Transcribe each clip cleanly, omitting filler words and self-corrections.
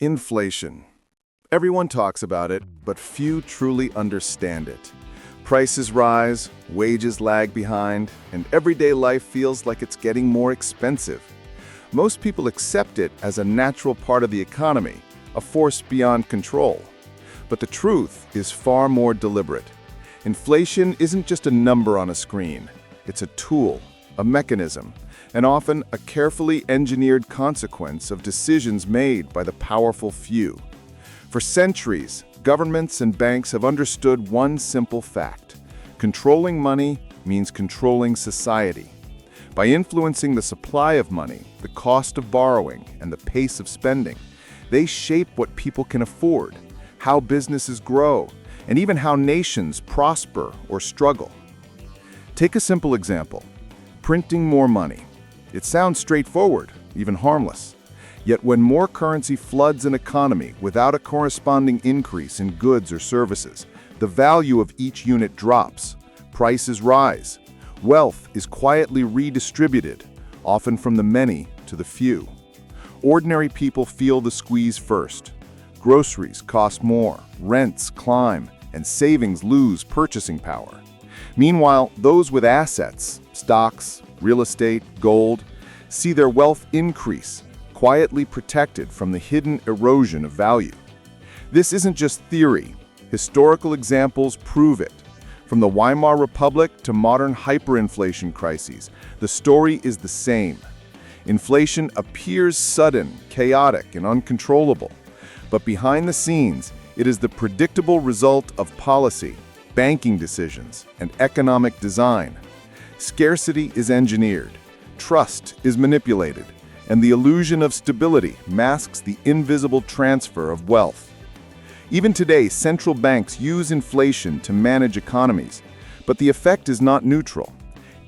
Inflation. Everyone talks about it, but few truly understand it. Prices rise, wages lag behind, and everyday life feels like it's getting more expensive. Most people accept it as a natural part of the economy, a force beyond control. But the truth is far more deliberate. Inflation isn't just a number on a screen. It's a tool, a mechanism, and often a carefully engineered consequence of decisions made by the powerful few. For centuries, governments and banks have understood one simple fact: controlling money means controlling society. By influencing the supply of money, the cost of borrowing, and the pace of spending, they shape what people can afford, how businesses grow, and even how nations prosper or struggle. Take a simple example: printing more money. It sounds straightforward, even harmless. Yet when more currency floods an economy without a corresponding increase in goods or services, the value of each unit drops, prices rise, wealth is quietly redistributed, often from the many to the few. Ordinary people feel the squeeze first. Groceries cost more, rents climb, and savings lose purchasing power. Meanwhile, those with assets, stocks, real estate, gold, see their wealth increase, quietly protected from the hidden erosion of value. This isn't just theory. Historical examples prove it. From the Weimar Republic to modern hyperinflation crises, the story is the same. Inflation appears sudden, chaotic, and uncontrollable. But behind the scenes, it is the predictable result of policy, banking decisions, and economic design. Scarcity is engineered, trust is manipulated, and the illusion of stability masks the invisible transfer of wealth. Even today, central banks use inflation to manage economies, but the effect is not neutral.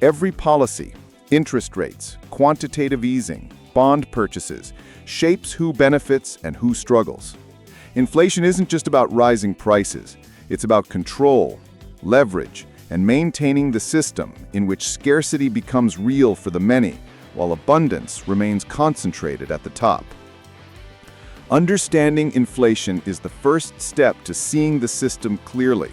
Every policy, interest rates, quantitative easing, bond purchases, shapes who benefits and who struggles. Inflation isn't just about rising prices, it's about control, leverage, and maintaining the system in which scarcity becomes real for the many, while abundance remains concentrated at the top. Understanding inflation is the first step to seeing the system clearly.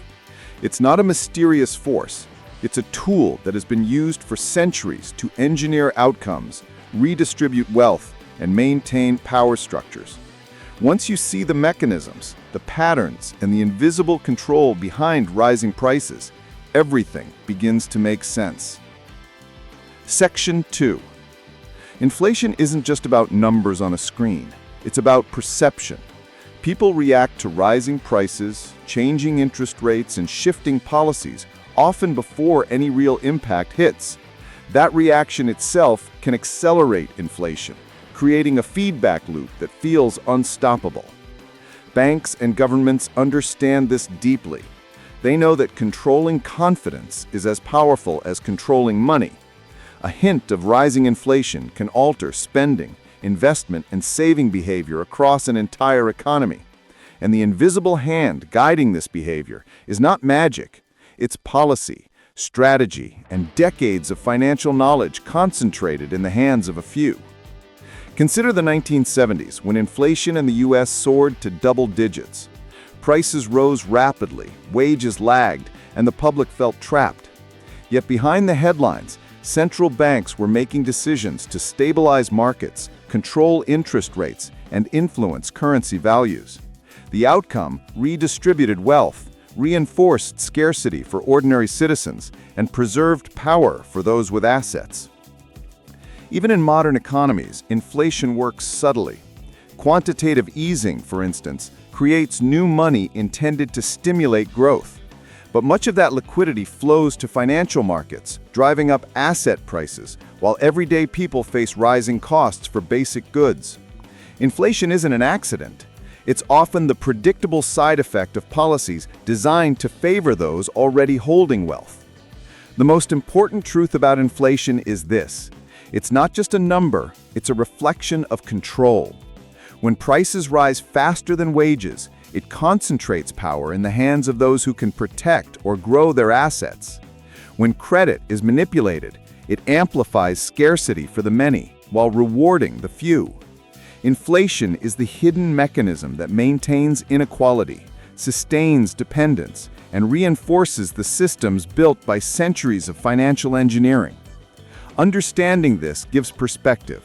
It's not a mysterious force. It's a tool that has been used for centuries to engineer outcomes, redistribute wealth, and maintain power structures. Once you see the mechanisms, the patterns, and the invisible control behind rising prices, everything begins to make sense. Section 2. Inflation isn't just about numbers on a screen. It's about perception. People react to rising prices, changing interest rates, and shifting policies, often before any real impact hits. That reaction itself can accelerate inflation, creating a feedback loop that feels unstoppable. Banks and governments understand this deeply. They know that controlling confidence is as powerful as controlling money. A hint of rising inflation can alter spending, investment, and saving behavior across an entire economy. And the invisible hand guiding this behavior is not magic. It's policy, strategy, and decades of financial knowledge concentrated in the hands of a few. Consider the 1970s, when inflation in the U.S. soared to double digits. Prices rose rapidly, wages lagged, and the public felt trapped. Yet behind the headlines, central banks were making decisions to stabilize markets, control interest rates, and influence currency values. The outcome: redistributed wealth, reinforced scarcity for ordinary citizens, and preserved power for those with assets. Even in modern economies, inflation works subtly. Quantitative easing, for instance, creates new money intended to stimulate growth. But much of that liquidity flows to financial markets, driving up asset prices, while everyday people face rising costs for basic goods. Inflation isn't an accident. It's often the predictable side effect of policies designed to favor those already holding wealth. The most important truth about inflation is this: it's not just a number, it's a reflection of control. When prices rise faster than wages, it concentrates power in the hands of those who can protect or grow their assets. When credit is manipulated, it amplifies scarcity for the many while rewarding the few. Inflation is the hidden mechanism that maintains inequality, sustains dependence, and reinforces the systems built by centuries of financial engineering. Understanding this gives perspective.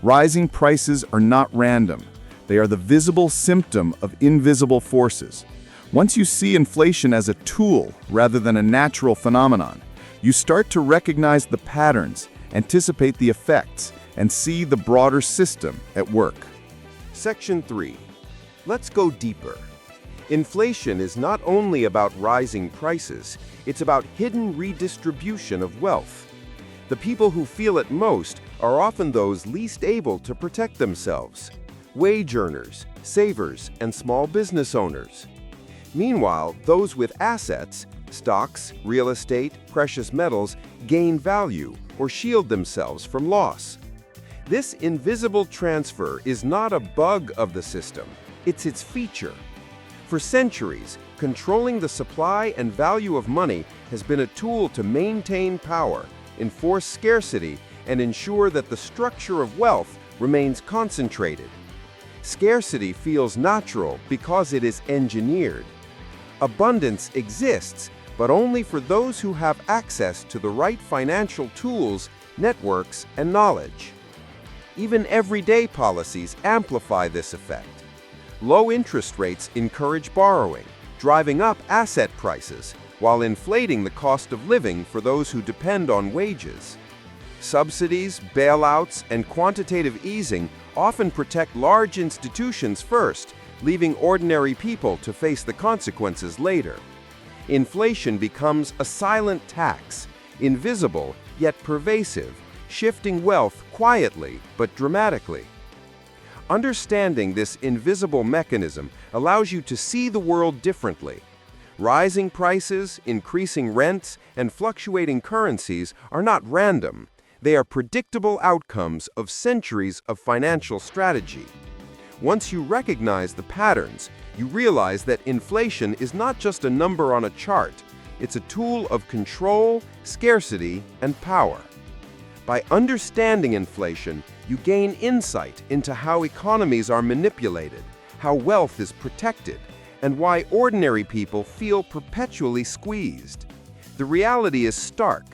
Rising prices are not random. They are the visible symptom of invisible forces. Once you see inflation as a tool rather than a natural phenomenon, you start to recognize the patterns, anticipate the effects, and see the broader system at work. Section 3. Let's go deeper. Inflation is not only about rising prices, it's about hidden redistribution of wealth. The people who feel it most are often those least able to protect themselves: wage earners, savers, and small business owners. Meanwhile, those with assets, stocks, real estate, precious metals, gain value or shield themselves from loss. This invisible transfer is not a bug of the system, it's its feature. For centuries, controlling the supply and value of money has been a tool to maintain power, enforce scarcity, and ensure that the structure of wealth remains concentrated. Scarcity feels natural because it is engineered. Abundance exists, but only for those who have access to the right financial tools, networks, and knowledge. Even everyday policies amplify this effect. Low interest rates encourage borrowing, driving up asset prices, while inflating the cost of living for those who depend on wages. Subsidies, bailouts, and quantitative easing often protect large institutions first, leaving ordinary people to face the consequences later. Inflation becomes a silent tax, invisible yet pervasive, shifting wealth quietly but dramatically. Understanding this invisible mechanism allows you to see the world differently. Rising prices, increasing rents, and fluctuating currencies are not random. They are predictable outcomes of centuries of financial strategy. Once you recognize the patterns, you realize that inflation is not just a number on a chart. It's a tool of control, scarcity, and power. By understanding inflation, you gain insight into how economies are manipulated, how wealth is protected, and why ordinary people feel perpetually squeezed. The reality is stark.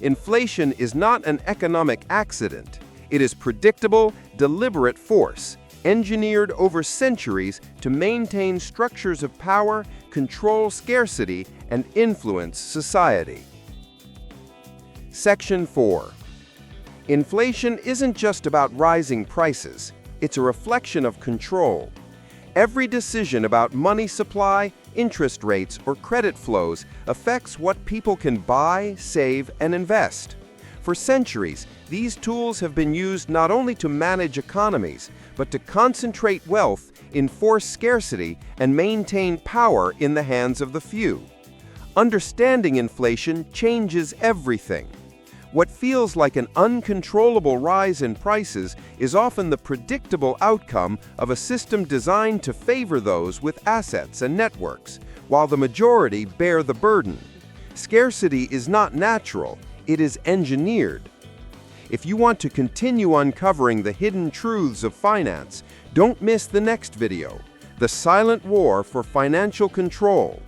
Inflation is not an economic accident. It is predictable, deliberate force, engineered over centuries to maintain structures of power, control scarcity, and influence society. Section 4. Inflation isn't just about rising prices, it's a reflection of control. Every decision about money supply, interest rates, or credit flows affects what people can buy, save, and invest. For centuries, these tools have been used not only to manage economies, but to concentrate wealth, enforce scarcity, and maintain power in the hands of the few. Understanding inflation changes everything. What feels like an uncontrollable rise in prices is often the predictable outcome of a system designed to favor those with assets and networks, while the majority bear the burden. Scarcity is not natural, it is engineered. If you want to continue uncovering the hidden truths of finance, don't miss the next video, The Silent War for Financial Control.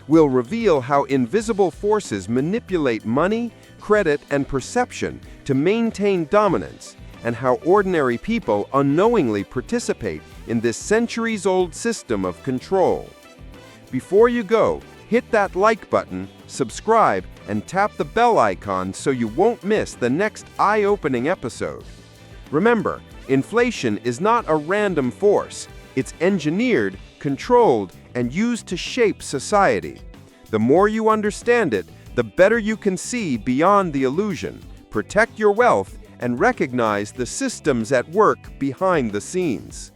We'll reveal how invisible forces manipulate money, credit, and perception to maintain dominance, and how ordinary people unknowingly participate in this centuries-old system of control. Before you go, hit that like button, subscribe, and tap the bell icon so you won't miss the next eye-opening episode. Remember, inflation is not a random force. It's engineered, controlled, and used to shape society. The more you understand it, the better you can see beyond the illusion, protect your wealth, and recognize the systems at work behind the scenes.